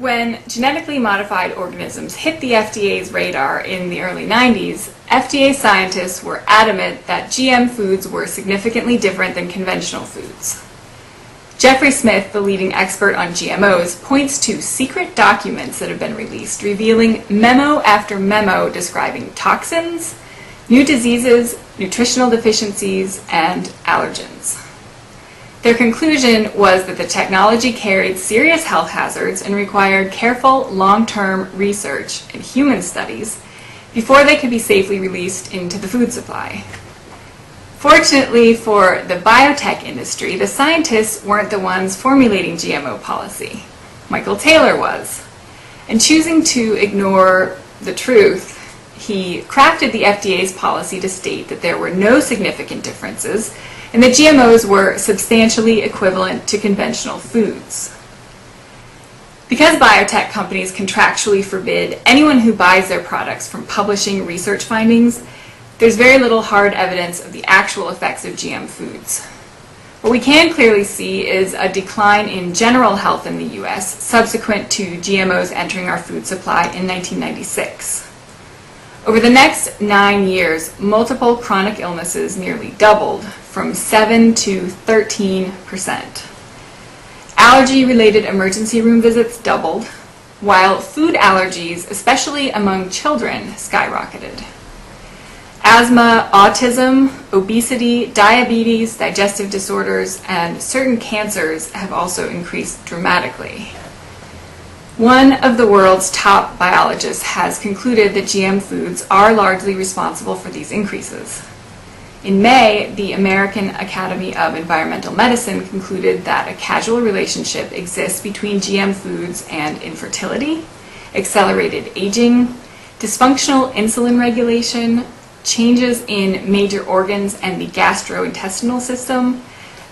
When genetically modified organisms hit the FDA's radar in the early 90s, FDA scientists were adamant that GM foods were significantly different than conventional foods. Jeffrey Smith, the leading expert on GMOs, points to secret documents that have been released revealing memo after memo describing toxins, new diseases, nutritional deficiencies, and allergens. Their conclusion was that the technology carried serious health hazards and required careful long-term research and human studies before they could be safely released into the food supply. Fortunately for the biotech industry, the scientists weren't the ones formulating GMO policy. Michael Taylor was. And choosing to ignore the truth, he crafted the FDA's policy to state that there were no significant differences and that GMOs were substantially equivalent to conventional foods. Because biotech companies contractually forbid anyone who buys their products from publishing research findings, there's very little hard evidence of the actual effects of GM foods. What we can clearly see is a decline in general health in the US subsequent to GMOs entering our food supply in 1996. Over the next 9 years, multiple chronic illnesses nearly doubled from 7 to 13%. Allergy-related emergency room visits doubled, while food allergies, especially among children, skyrocketed. Asthma, autism, obesity, diabetes, digestive disorders, and certain cancers have also increased dramatically. One of the world's top biologists has concluded that GM foods are largely responsible for these increases. In May, the American Academy of Environmental Medicine concluded that a causal relationship exists between GM foods and infertility, accelerated aging, dysfunctional insulin regulation, changes in major organs and the gastrointestinal system,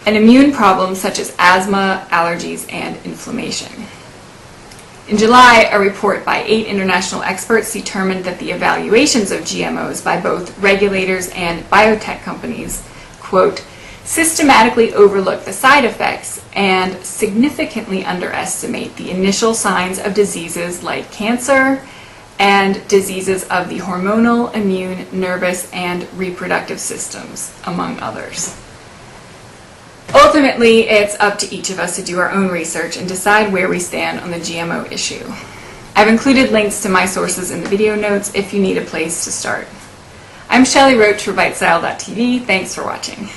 and immune problems such as asthma, allergies, and inflammation. In July, a report by 8 international experts determined that the evaluations of GMOs by both regulators and biotech companies, quote, systematically overlook the side effects and significantly underestimate the initial signs of diseases like cancer and diseases of the hormonal, immune, nervous, and reproductive systems, among others. Ultimately, it's up to each of us to do our own research and decide where we stand on the GMO issue. I've included links to my sources in the video notes if you need a place to start. I'm Shelley Roach for BiteStyle.tv. Thanks for watching.